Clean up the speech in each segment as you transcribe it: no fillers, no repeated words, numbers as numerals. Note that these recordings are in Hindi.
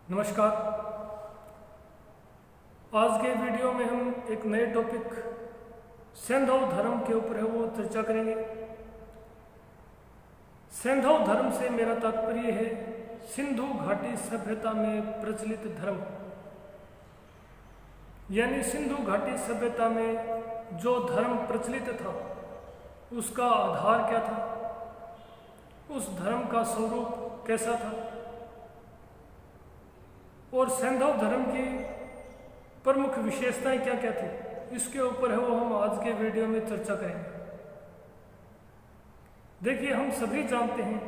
नमस्कार। आज के वीडियो में हम एक नए टॉपिक सैंधव धर्म के ऊपर है वो चर्चा करेंगे। सैंधव धर्म से मेरा तात्पर्य है सिंधु घाटी सभ्यता में प्रचलित धर्म, यानी सिंधु घाटी सभ्यता में जो धर्म प्रचलित था उसका आधार क्या था, उस धर्म का स्वरूप कैसा था और सैंधव धर्म की प्रमुख विशेषताएं क्या क्या थी, इसके ऊपर है वो हम आज के वीडियो में चर्चा करेंगे। देखिए, हम सभी जानते हैं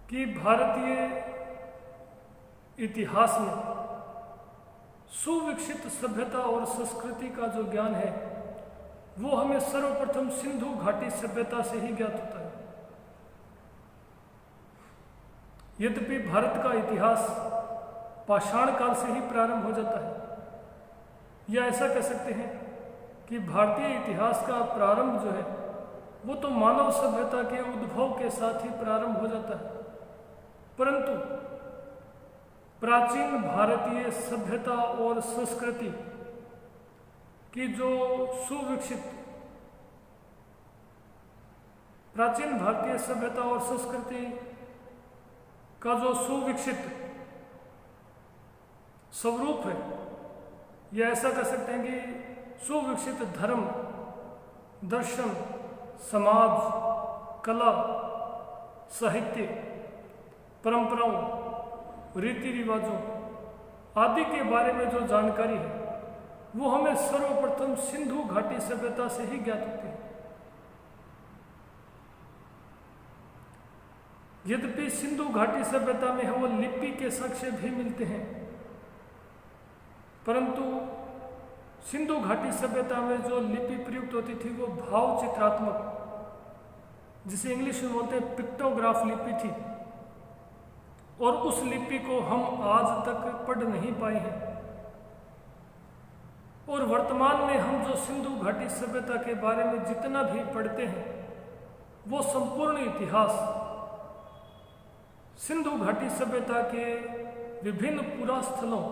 कि भारतीय इतिहास में सुविकसित सभ्यता और संस्कृति का जो ज्ञान है वो हमें सर्वप्रथम सिंधु घाटी सभ्यता से ही ज्ञात होता है। यद्यपि भारत का इतिहास पाषाण काल से ही प्रारंभ हो जाता है, या ऐसा कह सकते हैं कि भारतीय इतिहास का प्रारंभ जो है वो तो मानव सभ्यता के उद्भव के साथ ही प्रारंभ हो जाता है, परंतु प्राचीन भारतीय सभ्यता और संस्कृति की जो सुविकसित प्राचीन भारतीय सभ्यता और संस्कृति का जो सुविकसित स्वरूप है, या ऐसा कह सकते हैं कि सुविकसित धर्म, दर्शन, समाज, कला, साहित्य, परंपराओं, रीति रिवाजों आदि के बारे में जो जानकारी है वो हमें सर्वप्रथम सिंधु घाटी सभ्यता से ही ज्ञात होती है। यद्यपि सिंधु घाटी सभ्यता में है वो लिपि के साक्ष्य भी मिलते हैं, परंतु सिंधु घाटी सभ्यता में जो लिपि प्रयुक्त होती थी वो भाव चित्रात्मक, जिसे इंग्लिश में बोलते हैं पिक्टोग्राफ लिपि थी, और उस लिपि को हम आज तक पढ़ नहीं पाए हैं। और वर्तमान में हम जो सिंधु घाटी सभ्यता के बारे में जितना भी पढ़ते हैं वो संपूर्ण इतिहास सिंधु घाटी सभ्यता के विभिन्न पुरास्थलों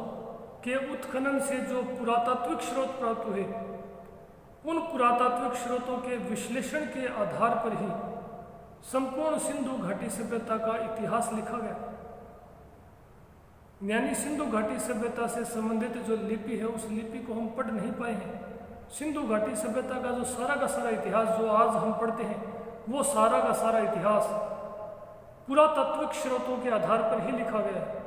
के उत्खनन से जो पुरातात्विक स्रोत प्राप्त हुए, उन पुरातात्विक स्रोतों के विश्लेषण के आधार पर ही संपूर्ण सिंधु घाटी सभ्यता का इतिहास लिखा गया। यानी सिंधु घाटी सभ्यता से संबंधित जो लिपि है उस लिपि को हम पढ़ नहीं पाए हैं। सिंधु घाटी सभ्यता का जो सारा का सारा इतिहास जो आज हम पढ़ते हैं वो सारा का सारा इतिहास पुरातात्विक स्रोतों के आधार पर ही लिखा गया है।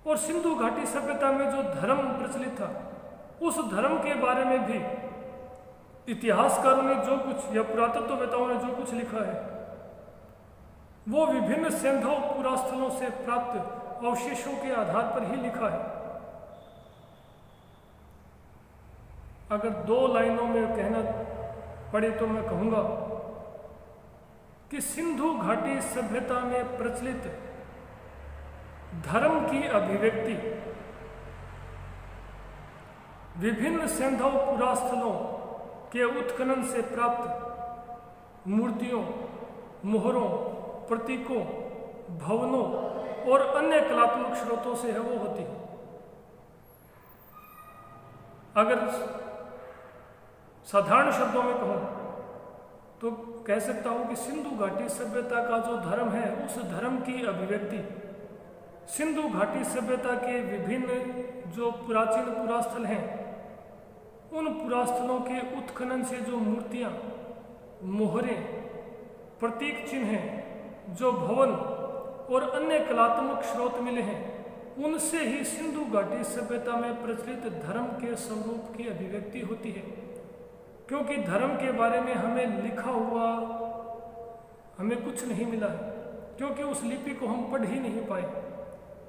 और सिंधु घाटी सभ्यता में जो धर्म प्रचलित था उस धर्म के बारे में भी इतिहासकारों ने जो कुछ या पुरातत्ववेताओं ने जो कुछ लिखा है वो विभिन्न सैंधव पुरास्थलों से प्राप्त अवशेषों के आधार पर ही लिखा है। अगर दो लाइनों में कहना पड़े तो मैं कहूँगा कि सिंधु घाटी सभ्यता में प्रचलित धर्म की अभिव्यक्ति विभिन्न सैंधव पुरास्थलों के उत्खनन से प्राप्त मूर्तियों, मोहरों, प्रतीकों, भवनों और अन्य कलात्मक स्रोतों से है वो होती है। अगर साधारण शब्दों में कहूँ तो कह सकता हूँ कि सिंधु घाटी सभ्यता का जो धर्म है उस धर्म की अभिव्यक्ति सिंधु घाटी सभ्यता के विभिन्न जो प्राचीन पुरास्थल हैं उन पुरास्थलों के उत्खनन से जो मूर्तियाँ, मोहरें, प्रतीक चिन्ह हैं, जो भवन और अन्य कलात्मक स्रोत मिले हैं, उनसे ही सिंधु घाटी सभ्यता में प्रचलित धर्म के स्वरूप की अभिव्यक्ति होती है। क्योंकि धर्म के बारे में हमें लिखा हुआ हमें कुछ नहीं मिला है, क्योंकि उस लिपि को हम पढ़ ही नहीं पाए।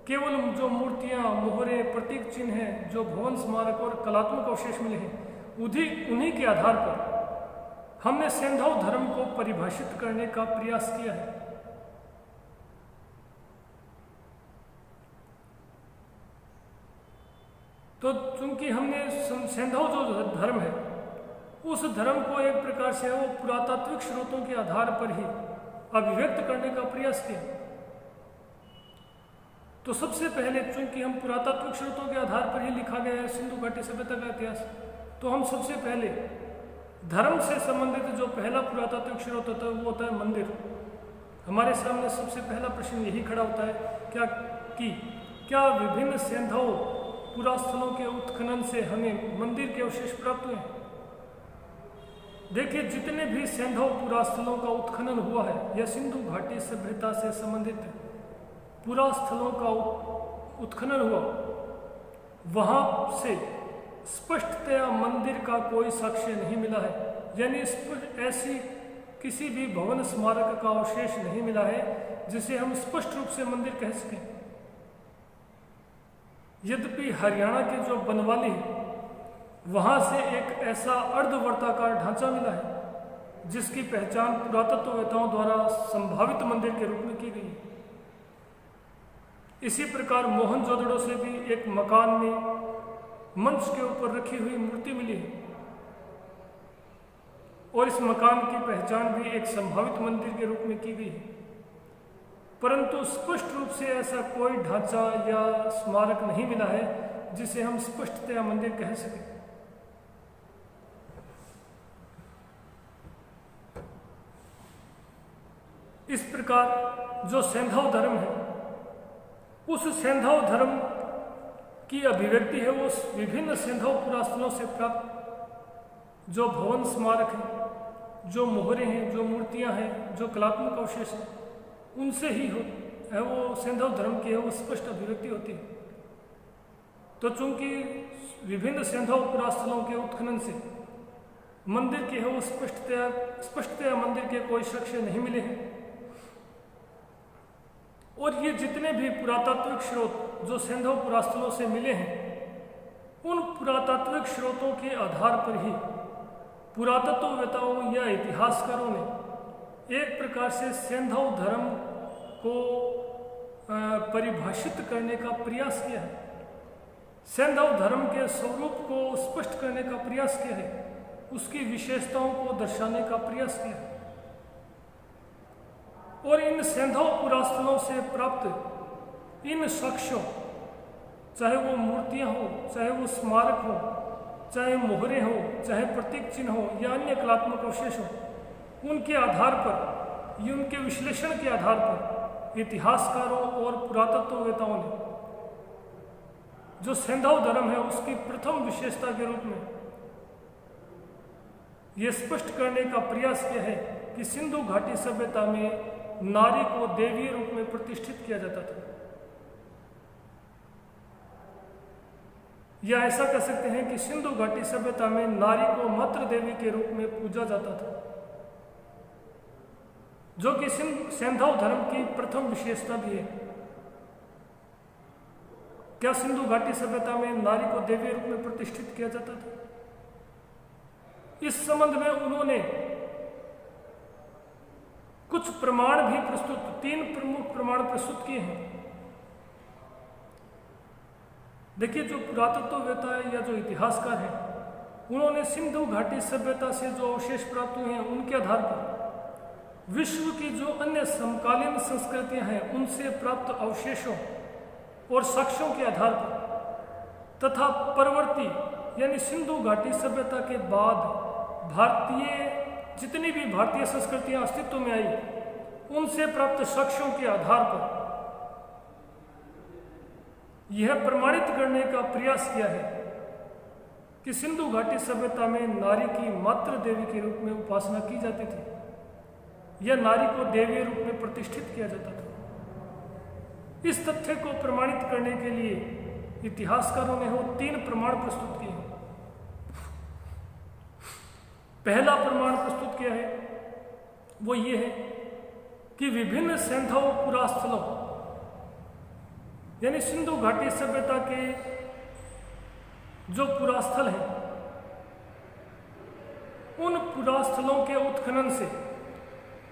केवल जो मूर्तियाँ, मोहरें, प्रतीक चिन्ह हैं, जो भवन, स्मारक और कलात्मक अवशेष मिले हैं, उन्हीं के आधार पर हमने सैंधव धर्म को परिभाषित करने का प्रयास किया है। तो चूंकि हमने सैंधव जो धर्म है उस धर्म को एक प्रकार से वो पुरातात्विक स्रोतों के आधार पर ही अभिव्यक्त करने का प्रयास किया। तो सबसे पहले, चूंकि हम पुरातात्विक स्रोतों के आधार पर ही लिखा गया है सिंधु घाटी सभ्यता का इतिहास, तो हम सबसे पहले धर्म से संबंधित जो पहला पुरातात्विक स्रोत होता है वो होता है मंदिर। हमारे सामने सबसे पहला प्रश्न यही खड़ा होता है क्या विभिन्न सैंधव पुरास्थलों के उत्खनन से हमें मंदिर के अवशेष प्राप्त हुए? देखिए, जितने भी सैंधव पुरास्थलों का उत्खनन हुआ है या सिंधु घाटी सभ्यता से संबंधित पुरास्थलों का उत्खनन हुआ, वहां से स्पष्टतया मंदिर का कोई साक्ष्य नहीं मिला है। यानी ऐसी किसी भी भवन स्मारक का अवशेष नहीं मिला है जिसे हम स्पष्ट रूप से मंदिर कह सकें। यद्यपि हरियाणा के जो बनवाली है वहां से एक ऐसा अर्धवर्ताकार ढांचा मिला है जिसकी पहचान पुरातत्ववेत्ताओं द्वारा संभावित मंदिर के रूप में की गई है। इसी प्रकार मोहनजोदड़ो से भी एक मकान में मंच के ऊपर रखी हुई मूर्ति मिली है और इस मकान की पहचान भी एक संभावित मंदिर के रूप में की गई है, परंतु स्पष्ट रूप से ऐसा कोई ढांचा या स्मारक नहीं मिला है जिसे हम स्पष्टतया मंदिर कह सकें। इस प्रकार जो सैंधव धर्म है, उस सैंधव धर्म की अभिव्यक्ति है वो विभिन्न सैंधव पुरास्थलों से प्राप्त जो भवन स्मारक हैं, जो मोहरे हैं, जो मूर्तियां हैं, जो कलात्मक अवशेष हैं, उनसे ही है वो सैंधव धर्म की है वो स्पष्ट अभिव्यक्ति होती है। तो चूंकि विभिन्न सैंधव पुरास्थलों के उत्खनन से मंदिर की है वो स्पष्टतया मंदिर के कोई साक्ष्य नहीं मिले हैं, और ये जितने भी पुरातात्विक स्रोत जो सैंधव पुरास्थलों से मिले हैं, उन पुरातात्विक स्रोतों के आधार पर ही पुरातत्ववेत्ताओं या इतिहासकारों ने एक प्रकार से सैंधव धर्म को परिभाषित करने का प्रयास किया है, सैंधव धर्म के स्वरूप को स्पष्ट करने का प्रयास किया है, उसकी विशेषताओं को दर्शाने का प्रयास किया है। और इन सैंधव पुरास्थलों से प्राप्त इन साक्ष्यों, चाहे वो मूर्तियां हो, चाहे वो स्मारक हो, चाहे मोहरे हो, चाहे प्रतीक चिन्ह हो या अन्य कलात्मक अवशेष हो, उनके आधार पर, ये उनके विश्लेषण के आधार पर इतिहासकारों और पुरातत्ववेत्ताओं ने जो सैंधव धर्म है उसकी प्रथम विशेषता के रूप में ये स्पष्ट करने का प्रयास किया है कि सिंधु घाटी सभ्यता में नारी को देवीय रूप में प्रतिष्ठित किया जाता था, या ऐसा कह सकते हैं कि सिंधु घाटी सभ्यता में नारी को मातृ देवी के रूप में पूजा जाता था, जो कि सैंधव धर्म की प्रथम विशेषता भी है। क्या सिंधु घाटी सभ्यता में नारी को देवी रूप में प्रतिष्ठित किया जाता था? इस संबंध में उन्होंने कुछ प्रमाण भी प्रस्तुत, 3 प्रमुख प्रमाण प्रस्तुत किए हैं। देखिए, जो पुरातत्ववेत्ता है या जो इतिहासकार है, उन्होंने सिंधु घाटी सभ्यता से जो अवशेष प्राप्त हुए हैं उनके आधार पर विश्व की जो अन्य समकालीन संस्कृतियां हैं उनसे प्राप्त अवशेषों और साक्ष्यों के आधार पर तथा परवर्ती यानी सिंधु घाटी सभ्यता के बाद जितनी भी भारतीय संस्कृतियां अस्तित्व में आई उनसे प्राप्त साक्ष्यों के आधार पर यह प्रमाणित करने का प्रयास किया है कि सिंधु घाटी सभ्यता में नारी की मातृ देवी के रूप में उपासना की जाती थी या नारी को देवी रूप में प्रतिष्ठित किया जाता था। इस तथ्य को प्रमाणित करने के लिए इतिहासकारों ने वो 3 प्रमाण प्रस्तुत किए हैं। पहला प्रमाण प्रस्तुत किया है वो ये है कि विभिन्न सैंधव पुरास्थलों यानी सिंधु घाटी सभ्यता के जो पुरास्थल हैं उन पुरास्थलों के उत्खनन से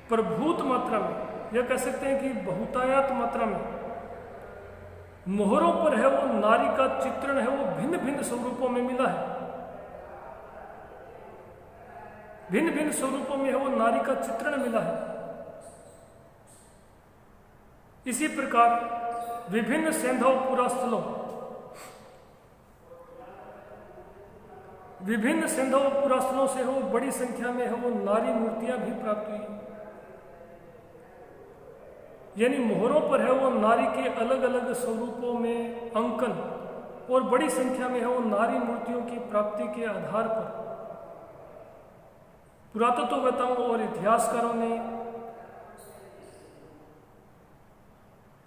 प्रभूत मात्रा में या कह सकते हैं कि बहुतायत मात्रा में मोहरों पर है वो नारी का चित्रण है वो भिन्न भिन्न स्वरूपों में मिला है। भिन्न भिन्न स्वरूपों में है वो नारी का चित्रण मिला है इसी प्रकार विभिन्न सैंधव पुरास्थलों से हो बड़ी संख्या में हो नारी मूर्तियां भी प्राप्त हुई, यानी मोहरों पर है वो नारी के अलग अलग स्वरूपों में अंकन और बड़ी संख्या में है वो नारी मूर्तियों की प्राप्ति के आधार पर पुरातत्ववेताओं और इतिहासकारों ने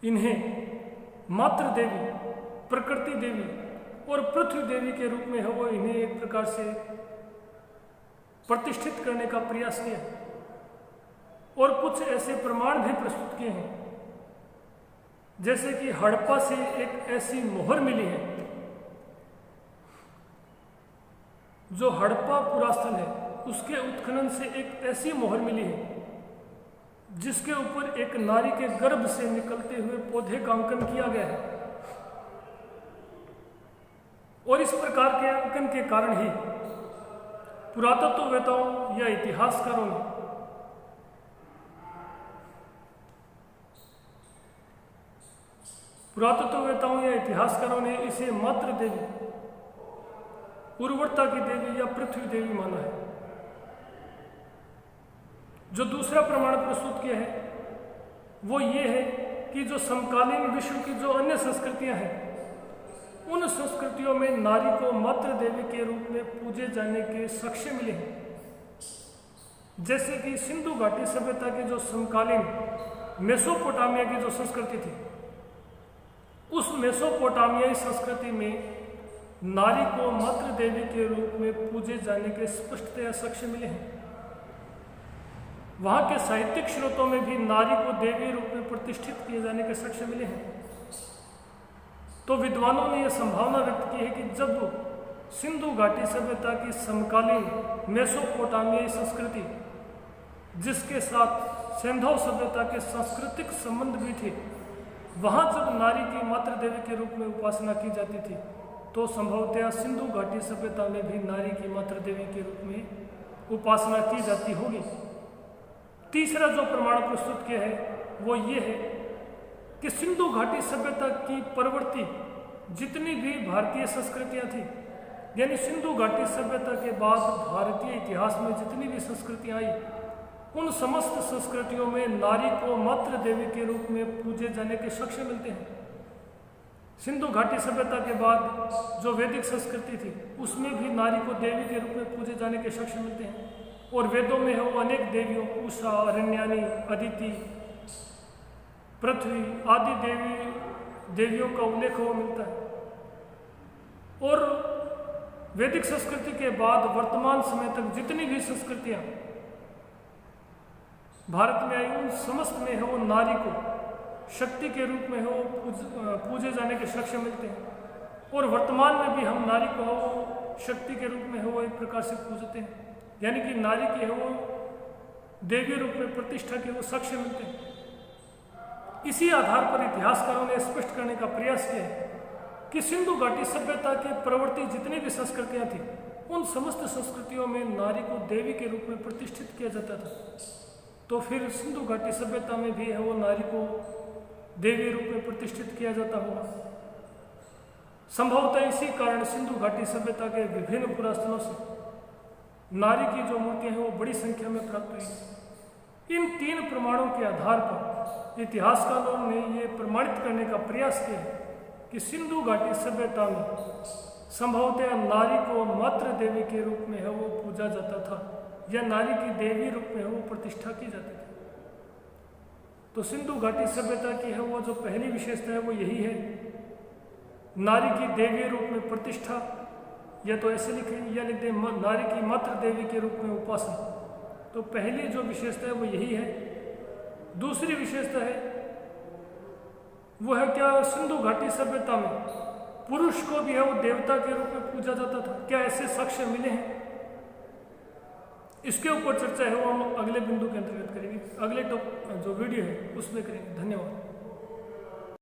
इन्हें मातृ देवी, प्रकृति देवी और पृथ्वी देवी के रूप में है वो इन्हें एक प्रकार से प्रतिष्ठित करने का प्रयास किया और कुछ ऐसे प्रमाण भी प्रस्तुत किए हैं, जैसे कि हड़प्पा से एक ऐसी मोहर मिली है जो हड़प्पा पुरास्थल है, उसके उत्खनन से एक ऐसी मोहर मिली है जिसके ऊपर एक नारी के गर्भ से निकलते हुए पौधे का अंकन किया गया है। और इस प्रकार के अंकन के कारण ही पुरातत्ववेताओं या इतिहासकारों ने इसे मातृ देवी, उर्वरता की देवी या पृथ्वी देवी माना है। जो दूसरा प्रमाण प्रस्तुत किया है वो ये है कि जो समकालीन विश्व की जो अन्य संस्कृतियां हैं, उन संस्कृतियों में नारी को मातृ देवी के रूप में पूजे जाने के साक्ष्य मिले हैं। जैसे कि सिंधु घाटी सभ्यता की जो समकालीन मेसोपोटामिया की जो संस्कृति थी, उस मेसोपोटामियाई संस्कृति में नारी को मातृ देवी के रूप में पूजे जाने के स्पष्टतया साक्ष्य मिले हैं। वहां के साहित्यिक स्रोतों में भी नारी को देवी रूप में प्रतिष्ठित किए जाने के साक्ष्य मिले हैं। तो विद्वानों ने यह संभावना व्यक्त की है कि जब सिंधु घाटी सभ्यता की समकालीन मेसोपोटामियाई संस्कृति, जिसके साथ सैंधव सभ्यता के सांस्कृतिक संबंध भी थे, वहां जब नारी की मातृ देवी के रूप में उपासना की जाती थी, तो संभवतः सिंधु घाटी सभ्यता में भी नारी की मातृ देवी के रूप में उपासना की जाती होगी। तीसरा जो प्रमाण प्रस्तुत किया है वो ये है कि सिंधु घाटी सभ्यता की परवर्ती जितनी भी भारतीय संस्कृतियां थी, यानी सिंधु घाटी सभ्यता के बाद भारतीय इतिहास में जितनी भी संस्कृतियां आई, उन समस्त संस्कृतियों में नारी को मातृ देवी के रूप में पूजे जाने के साक्ष्य मिलते हैं। सिंधु घाटी सभ्यता के बाद जो वैदिक संस्कृति थी, उसमें भी नारी को देवी के रूप में पूजे जाने के साक्ष्य मिलते हैं। और वेदों में है वो अनेक देवियों, उषा, अरण्यानी, अदिति, पृथ्वी आदि देवियों का उल्लेख हो मिलता है। और वैदिक संस्कृति के बाद वर्तमान समय तक जितनी भी संस्कृतियां भारत में आई, उन समस्त में है वो नारी को शक्ति के रूप में हो पूजे जाने के साक्ष्य मिलते हैं। और वर्तमान में भी हम नारी को हो शक्ति के रूप में हो एक प्रकार से पूजते हैं, यानी कि नारी के वो देवी रूप में प्रतिष्ठा के वो साक्ष्य मिलते हैं। इसी आधार पर इतिहासकारों ने स्पष्ट करने का प्रयास किया है कि सिंधु घाटी सभ्यता के प्रवर्ती जितनी भी संस्कृतियां थी, उन समस्त संस्कृतियों में नारी को देवी के रूप में प्रतिष्ठित किया जाता था। तो फिर सिंधु घाटी सभ्यता में भी है वो नारी को देवी रूप में प्रतिष्ठित किया जाता होगा। संभवतः इसी कारण सिंधु घाटी सभ्यता के विभिन्न पुरास्थलों से नारी की जो मूर्तियां हैं वो बड़ी संख्या में प्राप्त हुई। इन तीन प्रमाणों के आधार पर इतिहासकारों ने ये प्रमाणित करने का प्रयास किया कि सिंधु घाटी सभ्यता में संभवतः नारी को मातृ देवी के रूप में है वो पूजा जाता था, या नारी की देवी रूप में है वो प्रतिष्ठा की जाती थी। तो सिंधु घाटी सभ्यता की है वो जो पहली विशेषता है वो यही है, नारी की देवी रूप में प्रतिष्ठा, या तो ऐसे लिखें या लिख दें नारी की मातृ देवी के रूप में उपासना। तो पहली जो विशेषता है वो यही है। दूसरी विशेषता है वो है क्या सिंधु घाटी सभ्यता में पुरुष को भी है वो देवता के रूप में पूजा जाता था, क्या ऐसे साक्ष्य मिले हैं? इसके ऊपर चर्चा है वो हम अगले बिंदु के अंतर्गत करेंगे, अगले जो वीडियो है उसमें करेंगे। धन्यवाद।